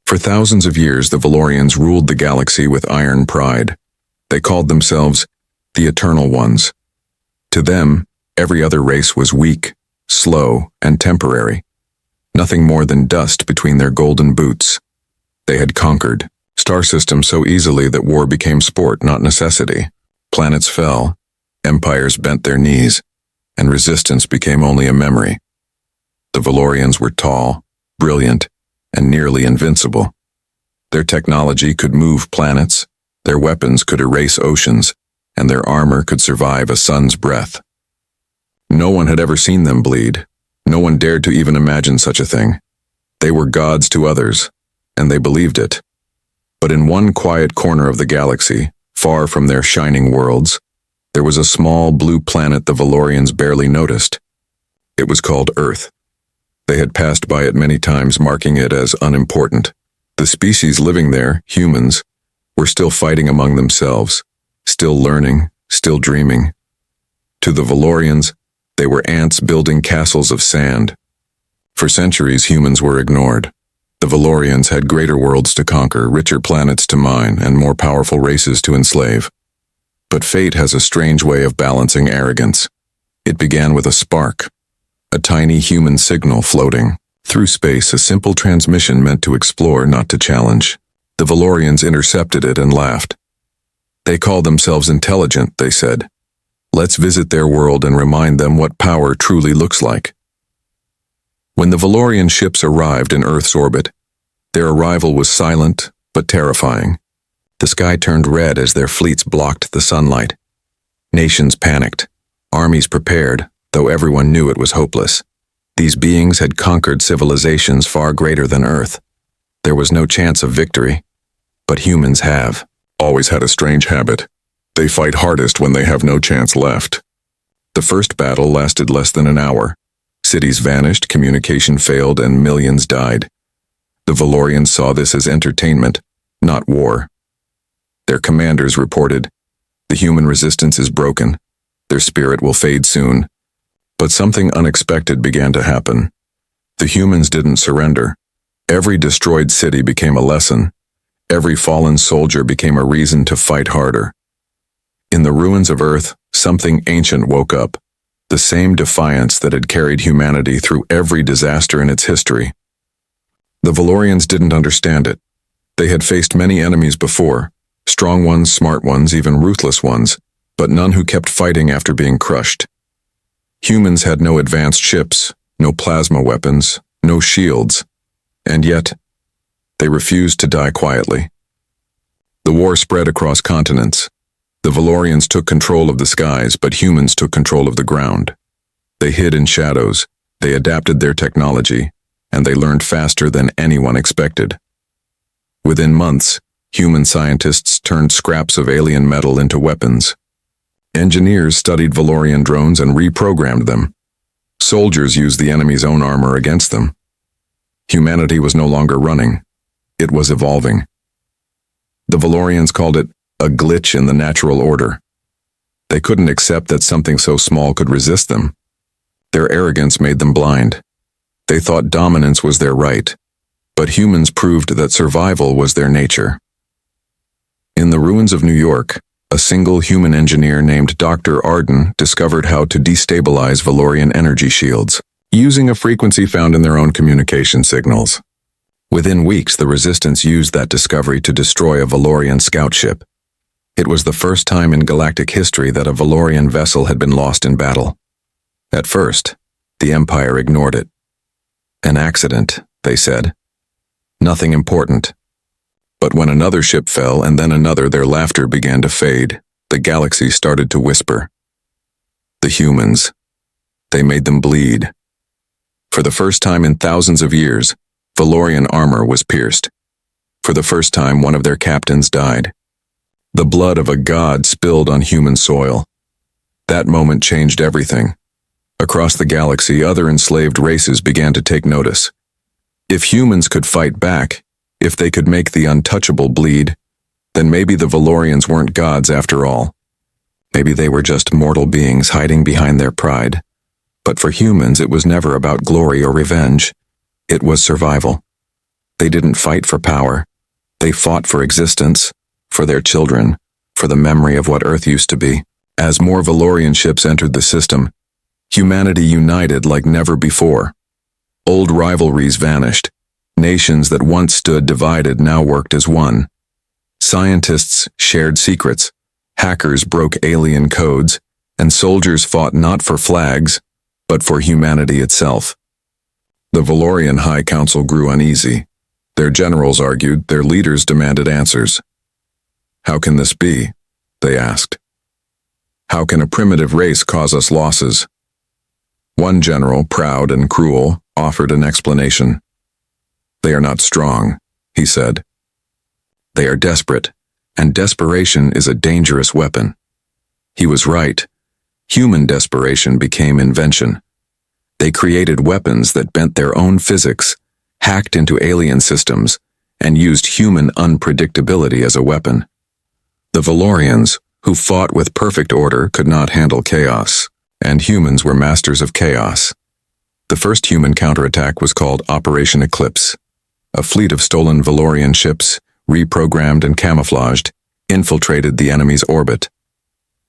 For thousands of years, the Valorians ruled the galaxy with iron pride. They called themselves the Eternal Ones. To them, every other race was weak, slow, and temporary. Nothing more than dust between their golden boots. They had conquered star systems so easily that war became sport, not necessity. Planets fell, empires bent their knees, and resistance became only a memory. The Valorians were tall, brilliant, and nearly invincible. Their technology could move planets, their weapons could erase oceans, and their armor could survive a sun's breath. No one had ever seen them bleed. No one dared to even imagine such a thing. They were gods to others, and they believed it. But in one quiet corner of the galaxy, far from their shining worlds, there was a small blue planet the Valorians barely noticed. It was called Earth. They had passed by it many times, marking it as unimportant. The species living there, humans, were still fighting among themselves, still learning, still dreaming. To the Valorians, they were ants building castles of sand. For centuries, humans were ignored. The Valorians had greater worlds to conquer, richer planets to mine, and more powerful races to enslave. But fate has a strange way of balancing arrogance. It began with a spark, a tiny human signal floating through space, a simple transmission meant to explore, not to challenge. The Valorians intercepted it and laughed. They called themselves intelligent, they said. Let's visit their world and remind them what power truly looks like. When the Valorian ships arrived in Earth's orbit, their arrival was silent but terrifying. The sky turned red as their fleets blocked the sunlight. Nations panicked. Armies prepared, though everyone knew it was hopeless. These beings had conquered civilizations far greater than Earth. There was no chance of victory. But humans have always had a strange habit. They fight hardest when they have no chance left. The first battle lasted less than an hour. Cities vanished, communication failed, and millions died. The Valorians saw this as entertainment, not war. Their commanders reported, "The human resistance is broken. Their spirit will fade soon." But something unexpected began to happen. The humans didn't surrender. Every destroyed city became a lesson. Every fallen soldier became a reason to fight harder. In the ruins of Earth, something ancient woke up. The same defiance that had carried humanity through every disaster in its history. The Valorians didn't understand it. They had faced many enemies before, strong ones, smart ones, even ruthless ones, but none who kept fighting after being crushed. Humans had no advanced ships, no plasma weapons, no shields, and yet, they refused to die quietly. The war spread across continents. The Valorians took control of the skies, but humans took control of the ground. They hid in shadows, they adapted their technology, and they learned faster than anyone expected. Within months, human scientists turned scraps of alien metal into weapons. Engineers studied Valorian drones and reprogrammed them. Soldiers used the enemy's own armor against them. Humanity was no longer running. It was evolving. The Valorians called it a glitch in the natural order. They couldn't accept that something so small could resist them. Their arrogance made them blind. They thought dominance was their right, but humans proved that survival was their nature. In the ruins of New York, a single human engineer named Dr. Arden discovered how to destabilize Valorian energy shields, using a frequency found in their own communication signals. Within weeks, the Resistance used that discovery to destroy a Valorian scout ship. It was the first time in galactic history that a Valorian vessel had been lost in battle. At first, the Empire ignored it. An accident, they said. Nothing important. But when another ship fell and then another, their laughter began to fade. The galaxy started to whisper. The humans. They made them bleed. For the first time in thousands of years, Valorian armor was pierced. For the first time, one of their captains died. The blood of a god spilled on human soil. That moment changed everything. Across the galaxy, other enslaved races began to take notice. If humans could fight back, if they could make the Untouchable bleed, then maybe the Valorians weren't gods after all. Maybe they were just mortal beings hiding behind their pride. But for humans, it was never about glory or revenge. It was survival. They didn't fight for power. They fought for existence, for their children, for the memory of what Earth used to be. As more Valorian ships entered the system, humanity united like never before. Old rivalries vanished. Nations that once stood divided now worked as one. Scientists shared secrets, hackers broke alien codes, and soldiers fought not for flags, but for humanity itself. The Valorian High Council grew uneasy. Their generals argued, their leaders demanded answers. "How can this be?" they asked. "How can a primitive race cause us losses?" One general, proud and cruel, offered an explanation. "They are not strong," he said. "They are desperate, and desperation is a dangerous weapon." He was right. Human desperation became invention. They created weapons that bent their own physics, hacked into alien systems, and used human unpredictability as a weapon. The Valorians, who fought with perfect order, could not handle chaos, and humans were masters of chaos. The first human counterattack was called Operation Eclipse. A fleet of stolen Valorian ships, reprogrammed and camouflaged, infiltrated the enemy's orbit.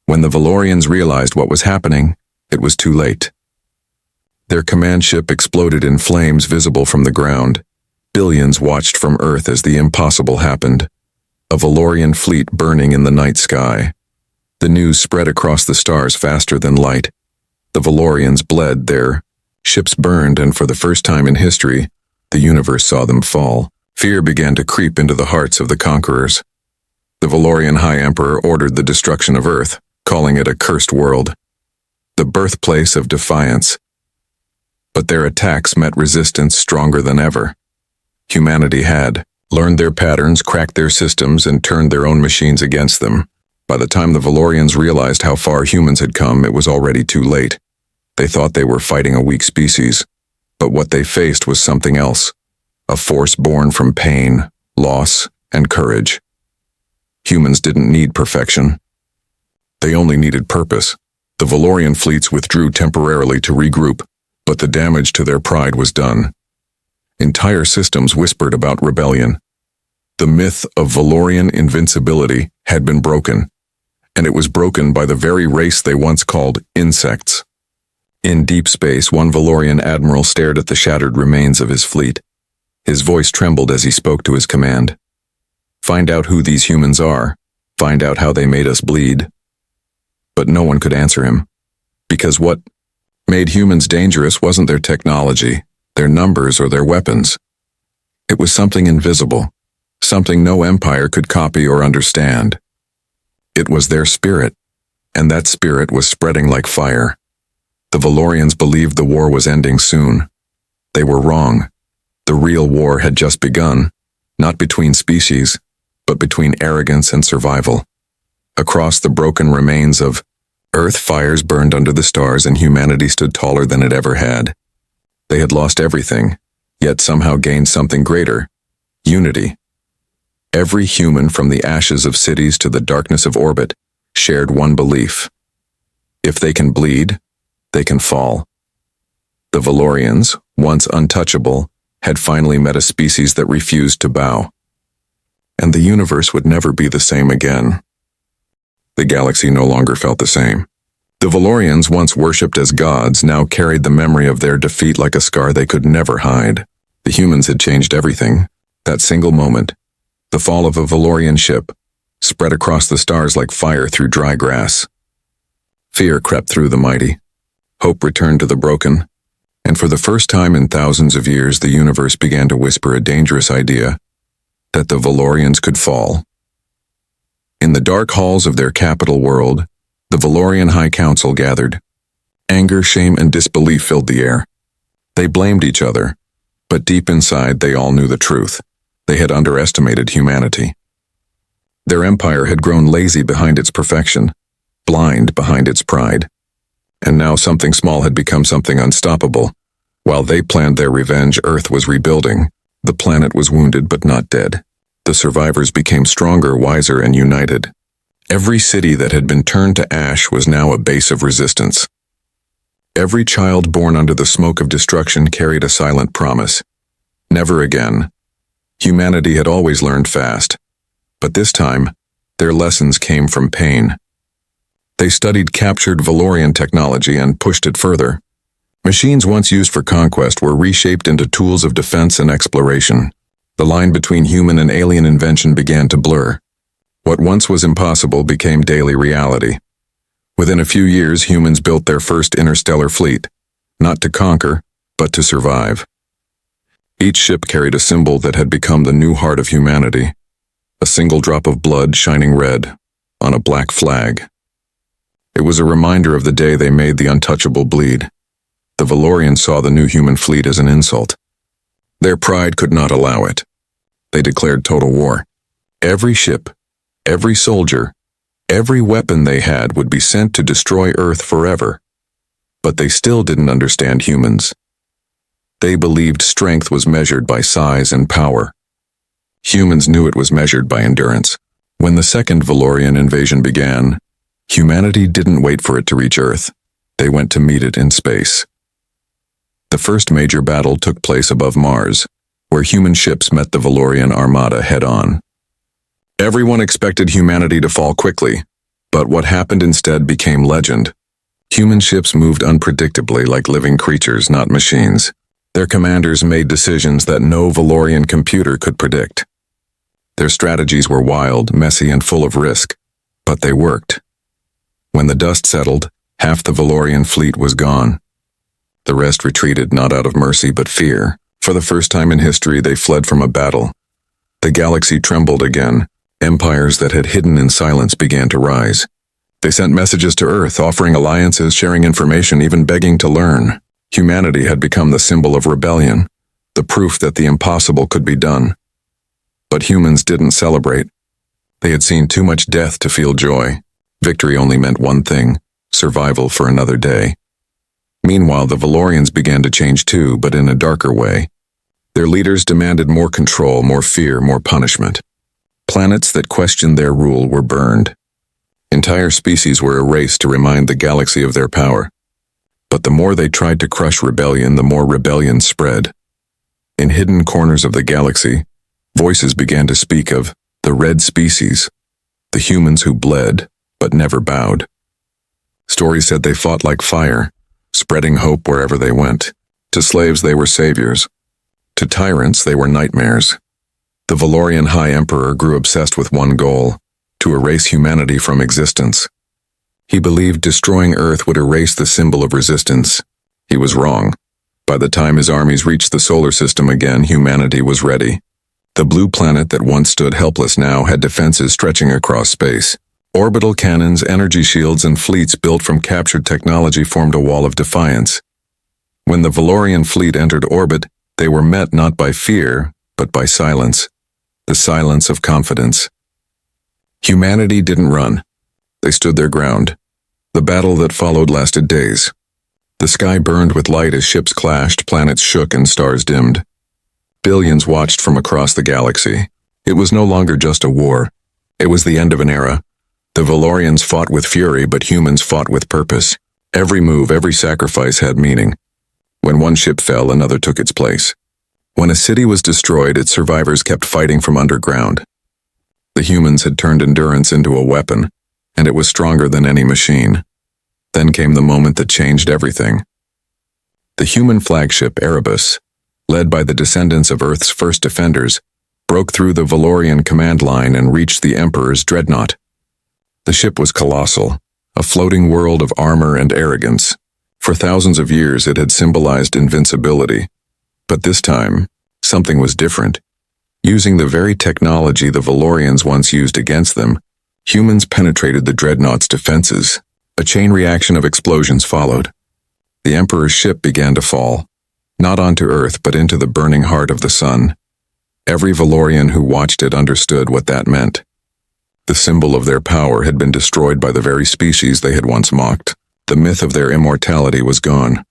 When the Valorians realized what was happening, it was too late. Their command ship exploded in flames visible from the ground. Billions watched from Earth as the impossible happened. A Valorian fleet burning in the night sky. The news spread across the stars faster than light. The Valorians bled, their ships burned, and for the first time in history, the universe saw them fall. Fear began to creep into the hearts of the conquerors. The Valorian High Emperor ordered the destruction of Earth, calling it a cursed world, the birthplace of defiance. But their attacks met resistance stronger than ever. Humanity had learned their patterns, cracked their systems, and turned their own machines against them. By the time the Valorians realized how far humans had come, it was already too late. They thought they were fighting a weak species, but what they faced was something else, a force born from pain, loss, and courage. Humans didn't need perfection. They only needed purpose. The Valorian fleets withdrew temporarily to regroup, but the damage to their pride was done. Entire systems whispered about rebellion. The myth of Valorian invincibility had been broken, and it was broken by the very race they once called insects. In deep space, one Valorian admiral stared at the shattered remains of his fleet. His voice trembled as he spoke to his command. "Find out who these humans are. Find out how they made us bleed." But no one could answer him, because what made humans dangerous wasn't their technology, their numbers, or their weapons. It was something invisible, something no empire could copy or understand. It was their spirit, and that spirit was spreading like fire. The Valorians believed the war was ending soon. They were wrong. The real war had just begun, not between species, but between arrogance and survival. Across the broken remains of Earth, fires burned under the stars, and humanity stood taller than it ever had. They had lost everything, yet somehow gained something greater: unity. Every human, from the ashes of cities to the darkness of orbit, shared one belief: if they can bleed, they can fall. The Valorians, once untouchable, had finally met a species that refused to bow. And the universe would never be the same again. The galaxy no longer felt the same. The Valorians, once worshipped as gods, now carried the memory of their defeat like a scar they could never hide. The humans had changed everything. That single moment, the fall of a Valorian ship, spread across the stars like fire through dry grass. Fear crept through the mighty. Hope returned to the broken. And for the first time in thousands of years, the universe began to whisper a dangerous idea: that the Valorians could fall. In the dark halls of their capital world, the Valorian High Council gathered. Anger, shame, and disbelief filled the air. They blamed each other, but deep inside they all knew the truth. They had underestimated humanity. Their empire had grown lazy behind its perfection, blind behind its pride. And now something small had become something unstoppable. While they planned their revenge, Earth was rebuilding. The planet was wounded but not dead. The survivors became stronger, wiser, and united. Every city that had been turned to ash was now a base of resistance. Every child born under the smoke of destruction carried a silent promise: never again. Humanity had always learned fast, but this time, their lessons came from pain. They studied captured Valorian technology and pushed it further. Machines once used for conquest were reshaped into tools of defense and exploration. The line between human and alien invention began to blur. What once was impossible became daily reality. Within a few years, humans built their first interstellar fleet, not to conquer, but to survive. Each ship carried a symbol that had become the new heart of humanity, a single drop of blood shining red on a black flag. It was a reminder of the day they made the Untouchable bleed. The Valorians saw the new human fleet as an insult. Their pride could not allow it. They declared total war. Every ship, every soldier, every weapon they had would be sent to destroy Earth forever. But they still didn't understand humans. They believed strength was measured by size and power. Humans knew it was measured by endurance. When the second Valorian invasion began, humanity didn't wait for it to reach Earth. They went to meet it in space. The first major battle took place above Mars, where human ships met the Valorian armada head-on. Everyone expected humanity to fall quickly, but what happened instead became legend. Human ships moved unpredictably like living creatures, not machines. Their commanders made decisions that no Valorian computer could predict. Their strategies were wild, messy, and full of risk, but they worked. When the dust settled, half the Valorian fleet was gone. The rest retreated not out of mercy but fear. For the first time in history, they fled from a battle. The galaxy trembled again. Empires that had hidden in silence began to rise. They sent messages to Earth, offering alliances, sharing information, even begging to learn. Humanity had become the symbol of rebellion, the proof that the impossible could be done. But humans didn't celebrate. They had seen too much death to feel joy. Victory only meant one thing: survival for another day. Meanwhile, the Valorians began to change too, but in a darker way. Their leaders demanded more control, more fear, more punishment. Planets that questioned their rule were burned. Entire species were erased to remind the galaxy of their power. But the more they tried to crush rebellion, the more rebellion spread. In hidden corners of the galaxy, voices began to speak of the red species, the humans who bled but never bowed. Stories said they fought like fire, spreading hope wherever they went. To slaves they were saviors. To tyrants they were nightmares. The Valorian High Emperor grew obsessed with one goal: to erase humanity from existence. He believed destroying Earth would erase the symbol of resistance. He was wrong. By the time his armies reached the solar system again, humanity was ready. The blue planet that once stood helpless now had defenses stretching across space. Orbital cannons, energy shields, and fleets built from captured technology formed a wall of defiance. When the Valorian fleet entered orbit, they were met not by fear, but by silence. The silence of confidence. Humanity didn't run. They stood their ground. The battle that followed lasted days. The sky burned with light as ships clashed, planets shook, and stars dimmed. Billions watched from across the galaxy. It was no longer just a war. It was the end of an era. The Valorians fought with fury, but humans fought with purpose. Every move, every sacrifice had meaning. When one ship fell, another took its place. When a city was destroyed, its survivors kept fighting from underground. The humans had turned endurance into a weapon, and it was stronger than any machine. Then came the moment that changed everything. The human flagship, Erebus, led by the descendants of Earth's first defenders, broke through the Valorian command line and reached the Emperor's dreadnought. The ship was colossal, a floating world of armor and arrogance. For thousands of years it had symbolized invincibility. But this time, something was different. Using the very technology the Valorians once used against them, humans penetrated the dreadnought's defenses. A chain reaction of explosions followed. The Emperor's ship began to fall, not onto Earth but into the burning heart of the sun. Every Valorian who watched it understood what that meant. The symbol of their power had been destroyed by the very species they had once mocked. The myth of their immortality was gone.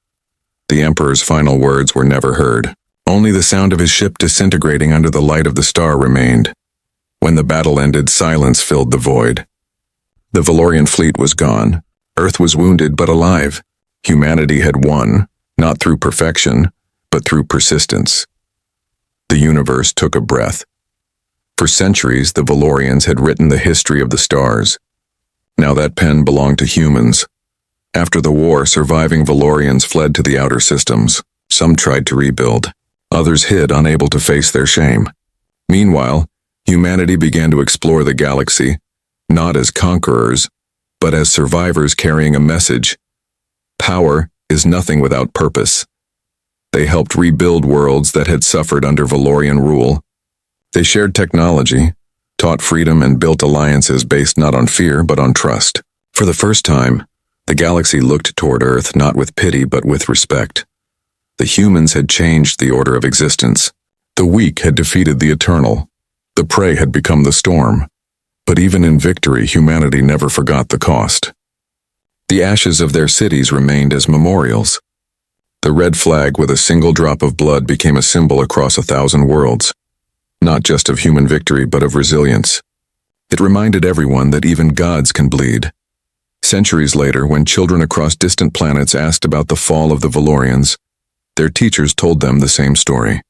The Emperor's final words were never heard. Only the sound of his ship disintegrating under the light of the star remained. When the battle ended, silence filled the void. The Valorian fleet was gone. Earth was wounded but alive. Humanity had won, not through perfection, but through persistence. The universe took a breath. For centuries, the Valorians had written the history of the stars. Now that pen belonged to humans. After the war, surviving Valorians fled to the outer systems. Some tried to rebuild. Others hid, unable to face their shame. Meanwhile, humanity began to explore the galaxy, not as conquerors, but as survivors carrying a message. Power is nothing without purpose. They helped rebuild worlds that had suffered under Valorian rule. They shared technology, taught freedom, and built alliances based not on fear but on trust. For the first time, the galaxy looked toward Earth not with pity but with respect. The humans had changed the order of existence. The weak had defeated the eternal. The prey had become the storm. But even in victory, humanity never forgot the cost. The ashes of their cities remained as memorials. The red flag with a single drop of blood became a symbol across 1,000 worlds, not just of human victory but of resilience. It reminded everyone that even gods can bleed. Centuries later, when children across distant planets asked about the fall of the Valorians, their teachers told them the same story.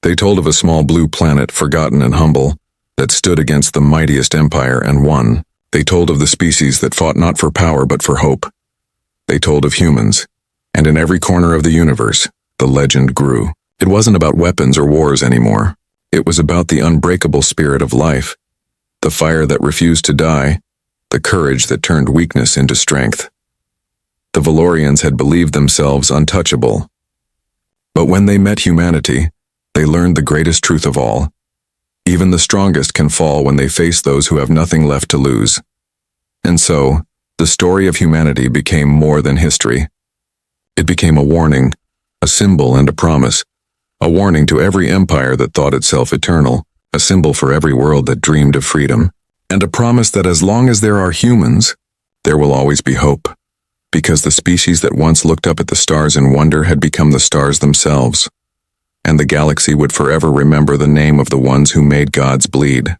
They told of a small blue planet, forgotten and humble, that stood against the mightiest empire and won. They told of the species that fought not for power but for hope. They told of humans, and in every corner of the universe, the legend grew. It wasn't about weapons or wars anymore. It was about the unbreakable spirit of life, the fire that refused to die, the courage that turned weakness into strength. The Valorians had believed themselves untouchable. But when they met humanity, they learned the greatest truth of all. Even the strongest can fall when they face those who have nothing left to lose. And so, the story of humanity became more than history. It became a warning, a symbol and a promise, a warning to every empire that thought itself eternal, a symbol for every world that dreamed of freedom, and a promise that as long as there are humans, there will always be hope, because the species that once looked up at the stars in wonder had become the stars themselves, and the galaxy would forever remember the name of the ones who made gods bleed.